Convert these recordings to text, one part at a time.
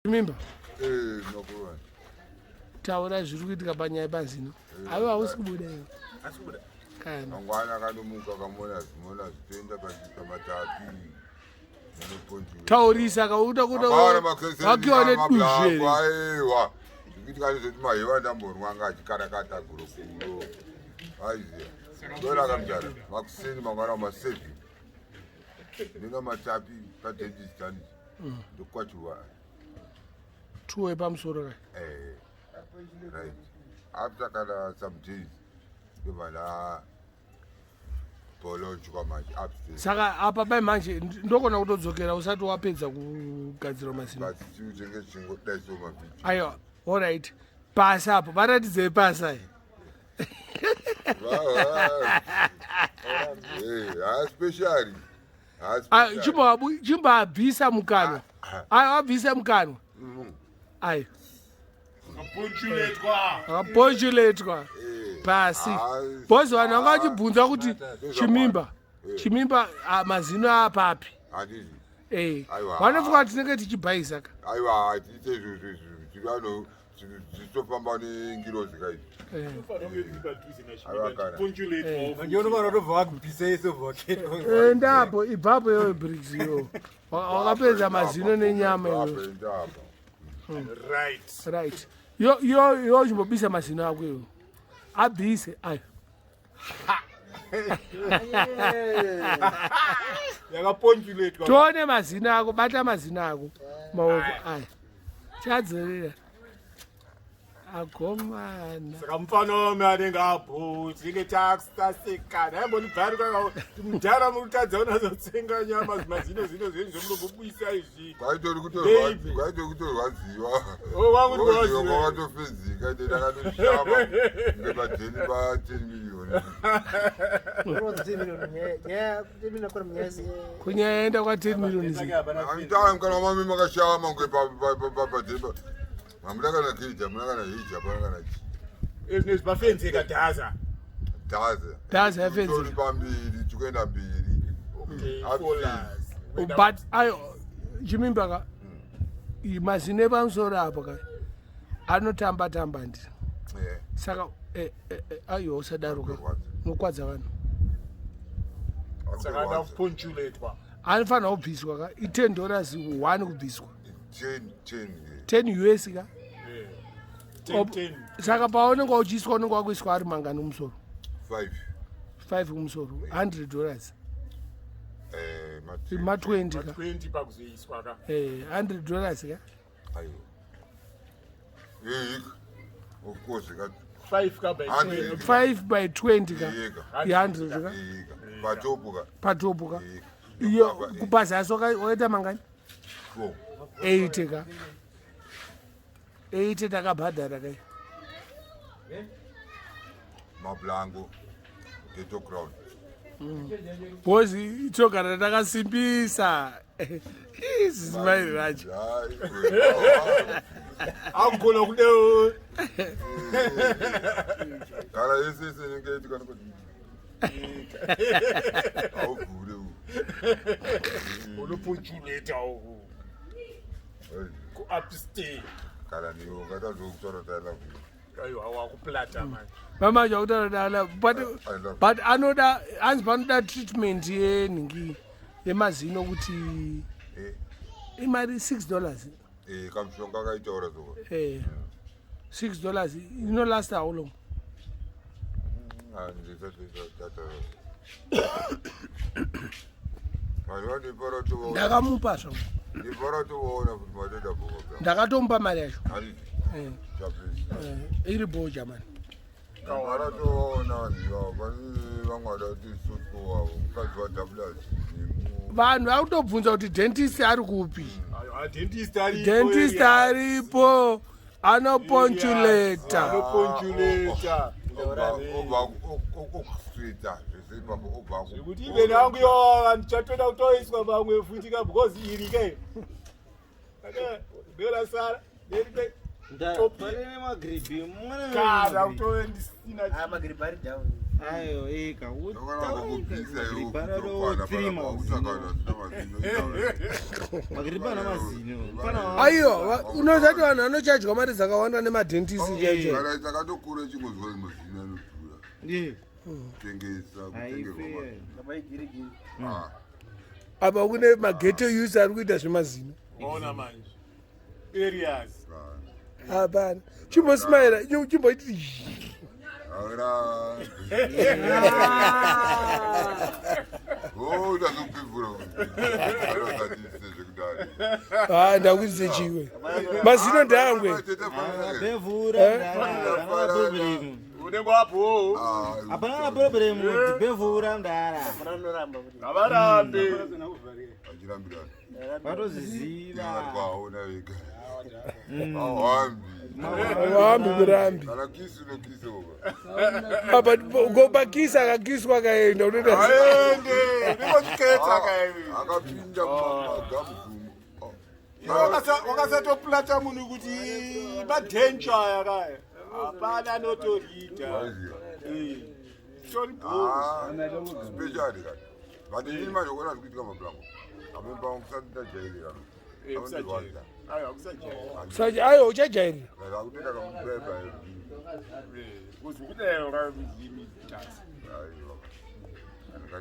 Chimimba. No. Taura zviri kuitika panyaya yePazino. Aiwa hausi kubuda iwe. Asikubuda. Kana. Mangwana akanomuka kamona zvitoenda pamatapi. Taurisa kauda kuda wakiwa neduzhe. Aiwa. Zvikitika nezvoti mahewa ndamborwa anga achikarakata gurukuro. Aiziya. Ndora kamjara. Makuseni mangwana ma7. Ndinga matapi paDenjistani. Ndokwachurwa. Tuwe Epamusoro kai. Right. After some days, we were polo manje upstairs. Saka apa pai manje ndokona kutodzokera usati wapedza kugadzira Mazino. But chingenge chingodaiso mavhiki. Aiwa, all right. Pasa apo paratidze pasa. Especially. Chimbabvisa mukanwa. Wabvisa mukanwa. Ayo. Ponchulated. Pasi. Bosi vanhu vanga vachibvunza kuti Chimimba Mazino apapi. Vanofunga tinenge tichibhaisa ka. Aiwa, zvivano zvitofamba nengirozi kai. Ndapo ibhapo yo bricks yo. Wakapedza Mazino nenyama yo. Right. Yo chimbobisa Mazino ako yo. Abhise ayo. Yakaponchulated. Tone Mazino ako, bata Mazino ako. Maoko ayo. Chadzorera. Agomana. Saka mufana wame anenge abhuti inge takusasekana aimboni bhari kaka mudhara murikutadza unazotsenga nyama Mazino zvinhu zvemunombobuyisa izvi kwaitori kutorwadziwa wakatofezika ite ndakatoshama ngemadheni pa10 million kunyaenda kwa10 million anditanga mukana wamami makashama nge padheni Mamulakana Gweja, mulakana Hwezha, mulakana chi. Ezvinezvi pafenzi ekadhaza. Dhaza yafenzi. Tori pambiri, chikuenda mbiri. But ayo Chimimba ka Mazino Epamusoro apo ka anotamba ndi. Saka ayo usadaruka nokwadza vanhu. Saka anda Ponchulated. Anofana kubviswa ka $10 1 kubviswa. 10 US ka. 10. Saka paonenge uchiswa unenge wakuiswa ari mangani umusoro. 5 umusoro $100. Ma 20 ka. 20 pakuzoiswa ka. $100 ka. Ayo. Of course ka. 5 ka by 20. 5 by 20 ka. 100 ka. Patopu ka. Iyo kupazasi wakaita mangani? 8 ka. 8 takabhadhara kai. Mablango. Ghetto crown. Bozi itogara takasimbisa. Ismail Raj. Angona kudeo. Kala yesese ngeke kana kuti. Awuvule u. Unoponchulated awu. Ku upstairs. Kala niyo ngatazokutsora tala. Ayo awakuplata manje. Mama jawutala but anoda hanzi panoda treatment yeningi yeMazino kuti imari $6. Kamshonga kaitaura zoko. $6 inolast how long? Ndakamupa zvo. Ndakatomupa mari yacho. Iri boja mani. Vanhu vakutobvunza kuti dentist ari kupi? Dentist aripo. Anoponchulated. Kuti ibe nangu yo ndichatoda kutoiswa bamwe futi ka because iri ke. Bela sara. Ndapare Magribhi mwana. Kada utoendisina. Magribhi ari down. Ayo, eka. Magribhi ana mazino. Aiyo, unozati vanhu vanochadya mari dzakawanda nemadhentisi cheche. Takatokura chingozwa mazino anodhura. Tengesa, kutengesa. Apa kune mageto use ari kuita zvemazino. Ona manje. Areas. Hapana. Chimbosimaira, chimboiti. Oh, that's a beautiful. Ndakuti sechiwe. Mazino ndangwe. Bevura. Unenge wapo. Apana problem, bevura ndara. Avarambe. Ajirambira. Vatoziziva. Kwaona vega. Wahambi murambi. Kana kisi no kisi over. Apa gobakisa akakiswa kaenda unoita. Aende. Ndikokhetsa kayi. Akapinda magamu. Wakasatoplata munhu kuti madenja yakaya. Hapana notorita. Sorry bro. Special kati. But ini manje ukona kuitika mablanco. Amemba unkusanda jailira. Ayo akusajaira. Saje ayo uchajairi. Akutenda kamubeba. Kuzvikudero kamuzimita.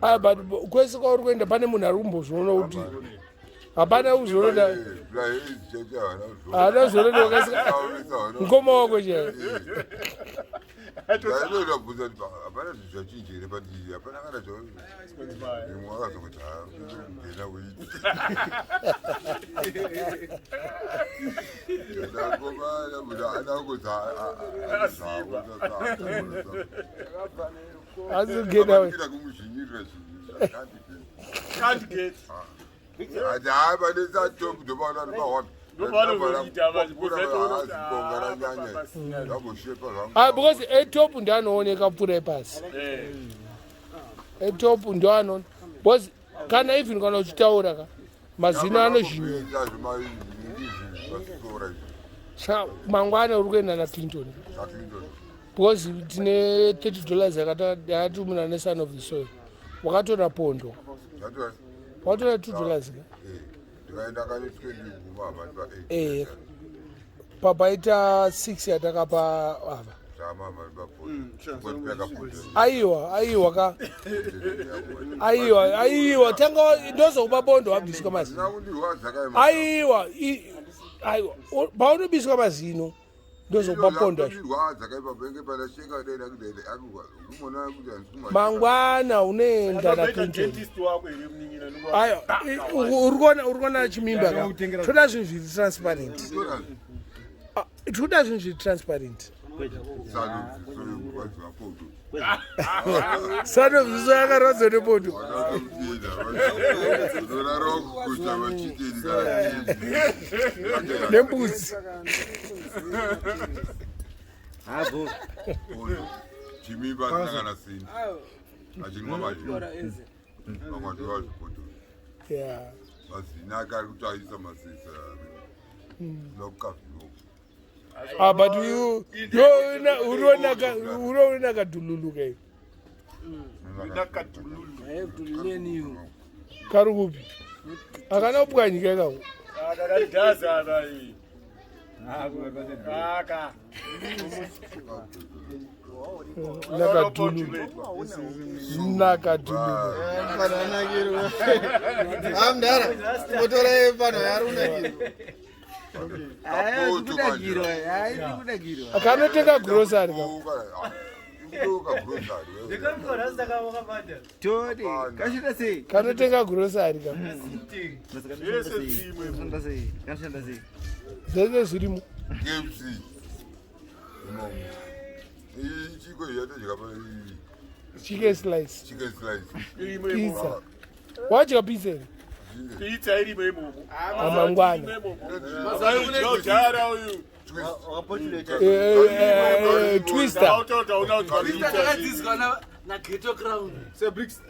Ah, but kwese kwauri kuenda pane munhu ari kumbozviona kuti hapana uzoronda. Hapana uzoronda wakasika. Ngoma wako chaiyo. Ndainoda kubvunza kuti hapana zvinhu zvachinjere pandiri hapana kana imwe wakazoti ndena weiti ndakomana kuti ana kuti azigena kumuzvinyirira Can't get. ati hai pane satop ndomaona ari pahwambi because etop ndanooneka pfuura epasi. Etop ndoanoona because kana even kana uchitaura ka mazino anozhinywa mangwana uri kuenda naClinton because tine $30 yakatumira neSon of the Soil. Wakatora pondo wakatora $2 papaita 6 yatakapa ava. Aiwa tanga ndozokupa bondo wabviswa mazino. Aiwa paunobviswa mazino ndozokupa bondo mangwana unoenda naClinton. Uri kuona Chimimba ka toda zvinhu zviri transparent. Toda zvinhu zviri transparent. Son of the Soil akarodza nepondo. Nembudzi. Abo. Chimimba kana sini. Achinwa mazino. Mangwana wazipoto. Yeah. Mazino akutaisa masisa. Lokafi. But you uroona kadhululuka hivi. Kari kupi? Akana upwanyika kawo. Akadaza bai. Aka. Nakadhululuka. Amdara. Motora pano yarunakirwa. Akanotenga grocery ka. Kanotenga grocery ka. Zese zirimo. Chicken slice. Pizza. Wacha pizza. Pizza iri memo. Amangwana. Mazayojara uyu. Twister. Na ghetto crown. Se bricks.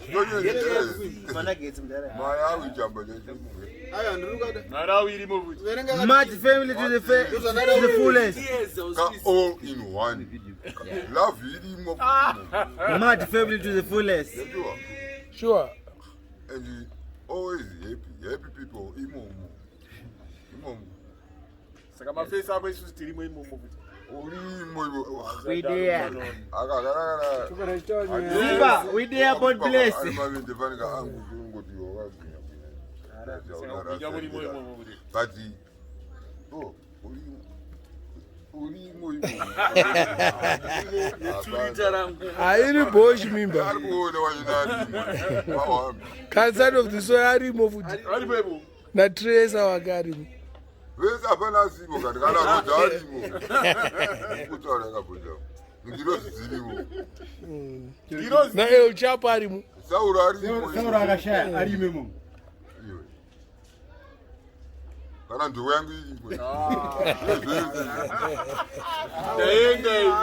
Mana gets mdara. Maya ujamba jeje. Aya nduruka. Mara iri movuti. Much family to the fullest. All in one. Love irimo. Mad family to the fullest. Sure. And always happy people imo. Saka mafesi abo isu stirimo imomo. We there. Akakara. Ziba, we there God bless. But Airi boy Chimimba. Cancer of the soil arimo futi. Na trace awagari. Weza hapana simo kana kudalimo. Kutora kabuja. Ndiro zilimo. Na el chapa arimo. Saura arimo. Saura akashaya arimemo. Kana ndugu yangu hii.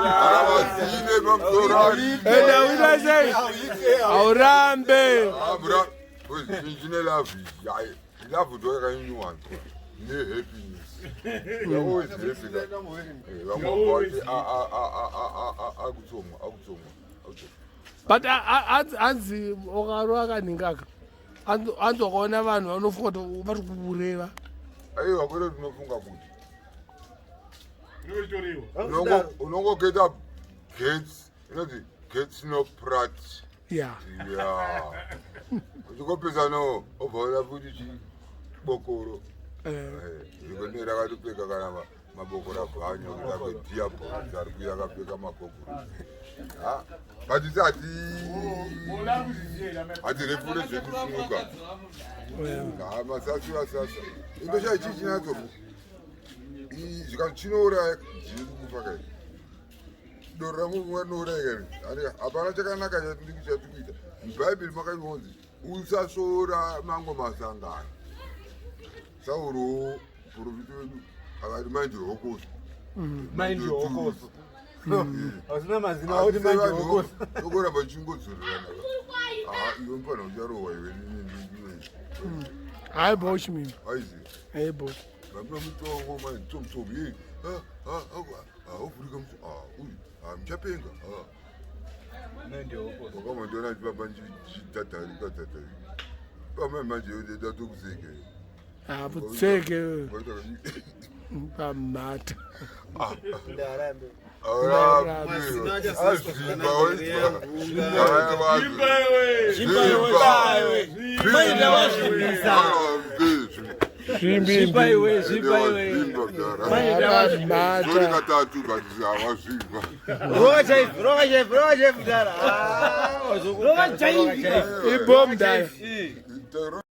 Arabasine mamdorari. Enda wilaze. Aurambe. Abra. Injine lavi. Lavu do ka yin wan. Ne happiness. You always happy. But anzi okaro akaningaka. Andokona vanhu vanofota vari kubureva. Ayo akore tunofunga kuti. Inotoriwa. Unongo get up gates, you know the gates no prat. Yeah. Yeah. Ukopeza no obora futi chi bokoro. Ikonera katupeka kana mabokora bhanyo kuti diabo ari kuya kapeka mabokoro. Ah, but it's ati refure zvekusunguka. Ngama sasa. Indosha chichi nacho. Zvikachinoura zviri kufaka. Dora munora here. Ari apana chakanaka chatikuita. Bible makaibonzi. Usasora mango masangana. Sauro profito wedu akati manje hokoso. Mind your hokoso. Asina mazino audi mind your hokoso. Okora bachingodzorana. Iyo mpana ucharowa iwe nini. Hayi boy Chimimba. Aizi. Hey boy. Bamwe mutongo manje tomtobi. Ofurika mtu. Uyu. Mchapenga. Mind your hokoso. Kama ndona baba chitatari. Pamwe manje yoda tokuzeke. Butseke. Pamata. Ndarambe. Ibom dai.